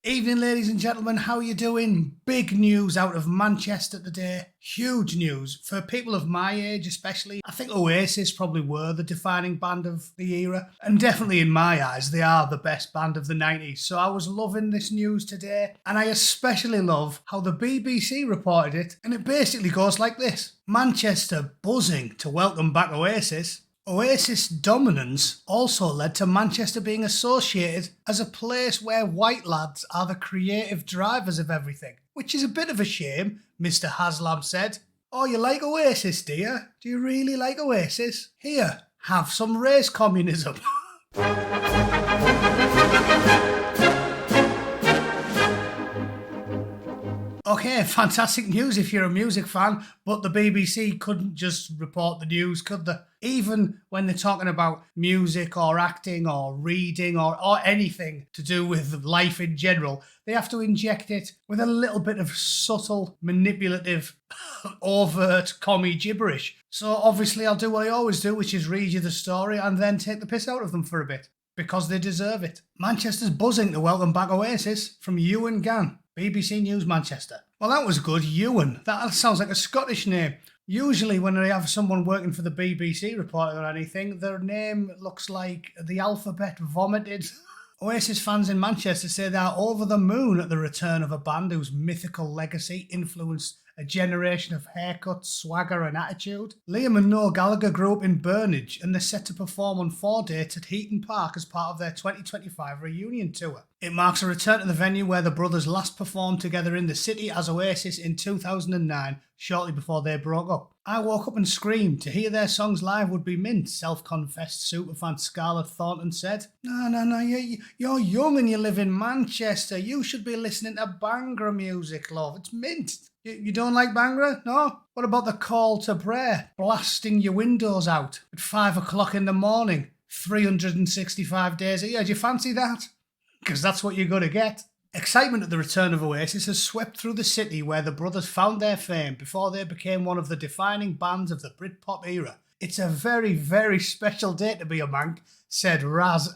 Evening, ladies and gentlemen, how are you doing? Big news out of Manchester today. Huge news. For people of my age especially, I think Oasis probably were the defining band of the era. And definitely in my eyes, they are the best band of the 90s. So I was loving this news today. And I especially love how the BBC reported it. And it basically goes like this. Manchester buzzing to welcome back Oasis. Oasis dominance also led to Manchester being associated as a place where white lads are the creative drivers of everything, which is a bit of a shame, Mr. Haslam said. Oh, you like Oasis, do you? Do you really like Oasis? Here, have some race communism. Okay, fantastic news if you're a music fan, but the BBC couldn't just report the news, could they? Even when they're talking about music or acting or reading or anything to do with life in general, they have to inject it with a little bit of subtle, manipulative, overt commie gibberish. So obviously I'll do what I always do, which is read you the story and then take the piss out of them for a bit, because they deserve it. Manchester's buzzing to welcome back Oasis from Ewan Gann. BBC News Manchester. Well, that was good. Ewan. That sounds like a Scottish name. Usually when I have someone working for the BBC reporting on anything, their name looks like the alphabet vomited. Oasis fans in Manchester say they are over the moon at the return of a band whose mythical legacy influenced a generation of haircuts, swagger and attitude. Liam and Noel Gallagher grew up in Burnage and they're set to perform on 4 dates at Heaton Park as part of their 2025 reunion tour. It marks a return to the venue where the brothers last performed together in the city as Oasis in 2009, shortly before they broke up. I woke up and screamed. To hear their songs live would be mint, self-confessed superfan Scarlett Thornton said. No, you're young and you live in Manchester. You should be listening to Bhangra music, love. It's mint. You don't like Bhangra? No? What about the call to prayer? Blasting your windows out at 5 o'clock in the morning, 365 days a year. Do you fancy that? Because that's what you're going to get. Excitement at the return of Oasis has swept through the city where the brothers found their fame before they became one of the defining bands of the Britpop era. It's a very, very special day to be a Manc, said Raz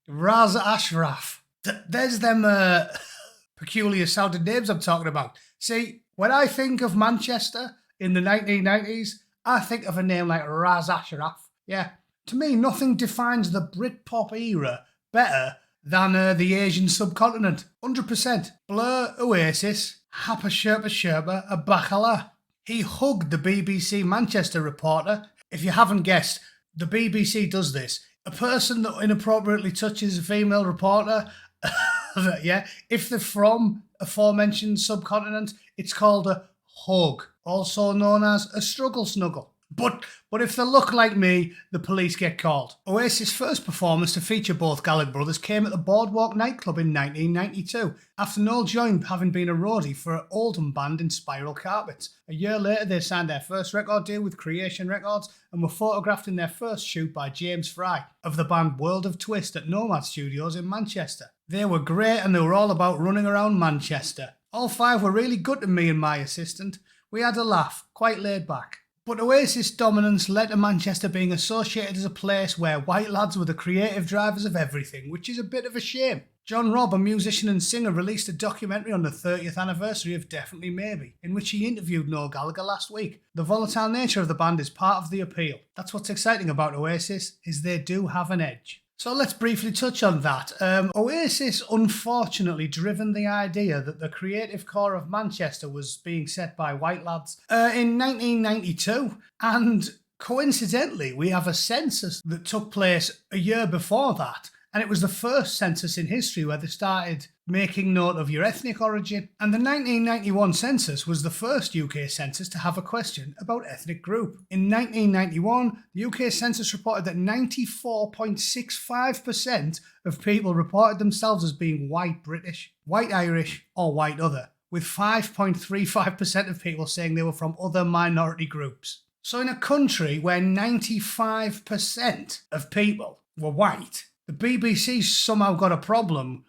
Ashraf. There's them peculiar sounding names I'm talking about. See, when I think of Manchester in the 1990s, I think of a name like Raz Ashraf. Yeah, to me, nothing defines the Britpop era better than the Asian subcontinent. 100%. Blur, Oasis, Hapa Sherpa Sherpa, a Bacala. He hugged the BBC Manchester reporter. If you haven't guessed, the BBC does this. A person that inappropriately touches a female reporter, yeah, if they're from aforementioned subcontinent, it's called a hug, also known as a struggle snuggle. But if they look like me, the police get called. Oasis' first performance to feature both Gallagher brothers came at the Boardwalk nightclub in 1992, after Noel joined having been a roadie for an Oldham band in Spiral Carpets. A year later, they signed their first record deal with Creation Records and were photographed in their first shoot by James Fry of the band World of Twist at Nomad Studios in Manchester. They were great and they were all about running around Manchester. All 5 were really good to me and my assistant. We had a laugh, quite laid back. But Oasis dominance led to Manchester being associated as a place where white lads were the creative drivers of everything, which is a bit of a shame. John Robb, a musician and singer, released a documentary on the 30th anniversary of Definitely Maybe, in which he interviewed Noel Gallagher last week. The volatile nature of the band is part of the appeal. That's what's exciting about Oasis, is they do have an edge. So let's briefly touch on that. Oasis unfortunately driven the idea that the creative core of Manchester was being set by white lads in 1992, and coincidentally we have a census that took place a year before that, and it was the first census in history where they started making note of your ethnic origin. And the 1991 census was the first UK census to have a question about ethnic group. In 1991, the UK census reported that 94.65% of people reported themselves as being white British, white Irish, or white other, with 5.35% of people saying they were from other minority groups. So in a country where 95% of people were white, the BBC somehow got a problem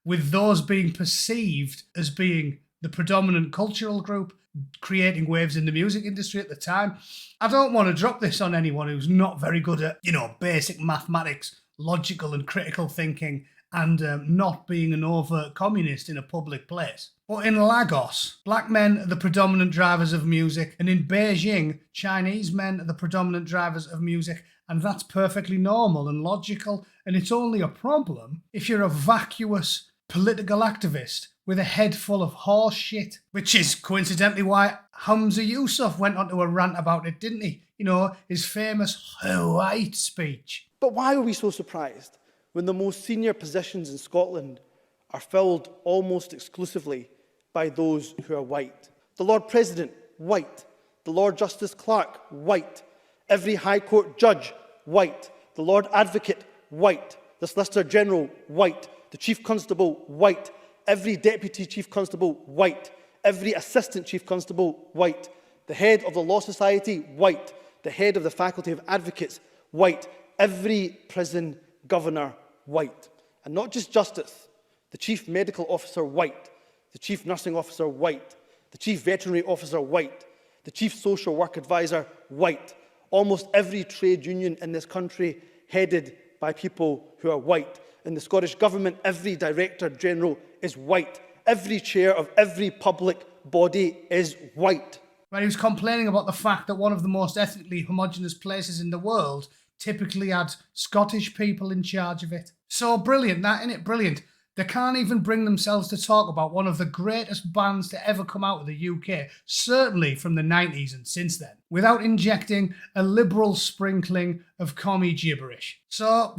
with those being perceived as being the predominant cultural group, creating waves in the music industry at the time. I don't want to drop this on anyone who's not very good at, basic mathematics, logical and critical thinking, and not being an overt communist in a public place. But in Lagos, black men are the predominant drivers of music, and in Beijing, Chinese men are the predominant drivers of music, and that's perfectly normal and logical, and it's only a problem if you're a vacuous political activist with a head full of horse shit, which is coincidentally why Hamza Yusuf went onto a rant about it, didn't he? You know, his famous white speech. But why are we so surprised when the most senior positions in Scotland are filled almost exclusively by those who are white? The Lord President, white. The Lord Justice Clerk, white. Every High Court judge, white. The Lord Advocate, white. The Solicitor General, white. The Chief Constable, white. Every Deputy Chief Constable, white. Every Assistant Chief Constable, white. The Head of the Law Society, white. The Head of the Faculty of Advocates, white. Every prison governor, white. And not just justice. The Chief Medical Officer, white. The Chief Nursing Officer, white. The Chief Veterinary Officer, white. The Chief Social Work Advisor, white. Almost every trade union in this country headed by people who are white. In the Scottish Government, every Director General is white. Every chair of every public body is white. But he was complaining about the fact that one of the most ethnically homogenous places in the world typically had Scottish people in charge of it. So brilliant, that, isn't it? Brilliant. They can't even bring themselves to talk about one of the greatest bands to ever come out of the UK, certainly from the 90s and since then, without injecting a liberal sprinkling of commie gibberish. So,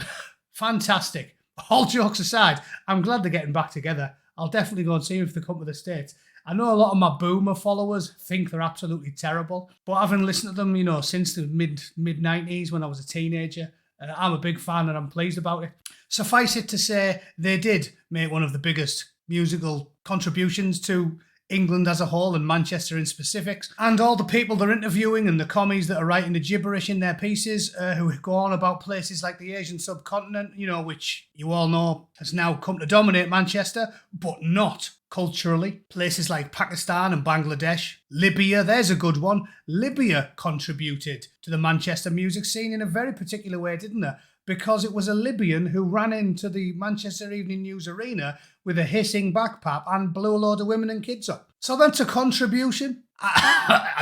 fantastic. All jokes aside, I'm glad they're getting back together. I'll definitely go and see them if they come to the States. I know a lot of my boomer followers think they're absolutely terrible, but having listened to them, you know, since the mid-90s when I was a teenager, I'm a big fan and I'm pleased about it. Suffice it to say, they did make one of the biggest musical contributions to England as a whole and Manchester in specifics. And all the people they're interviewing and the commies that are writing the gibberish in their pieces who go on about places like the Asian subcontinent, you know, which you all know has now come to dominate Manchester, but not culturally. Places like Pakistan and Bangladesh. Libya, there's a good one. Libya contributed to the Manchester music scene in a very particular way, didn't they? Because it was a Libyan who ran into the Manchester Evening News Arena with a hissing backpack and blew a load of women and kids up. So that's a contribution.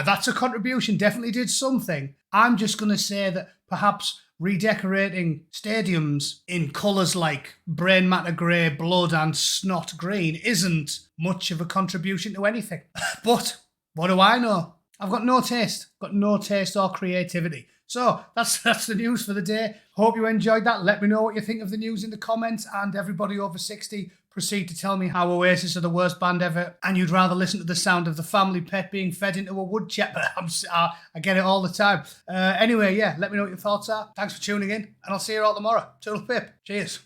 That's a contribution, definitely did something. I'm just going to say that perhaps redecorating stadiums in colours like brain matter grey, blood and snot green isn't much of a contribution to anything. But what do I know? I've got no taste. Got no taste or creativity. So that's the news for the day. Hope you enjoyed that. Let me know what you think of the news in the comments, and everybody over 60, proceed to tell me how Oasis are the worst band ever and you'd rather listen to the sound of the family pet being fed into a woodchipper. I get it all the time. Anyway, yeah, let me know what your thoughts are. Thanks for tuning in, and I'll see you all tomorrow. Toodle pip. Cheers.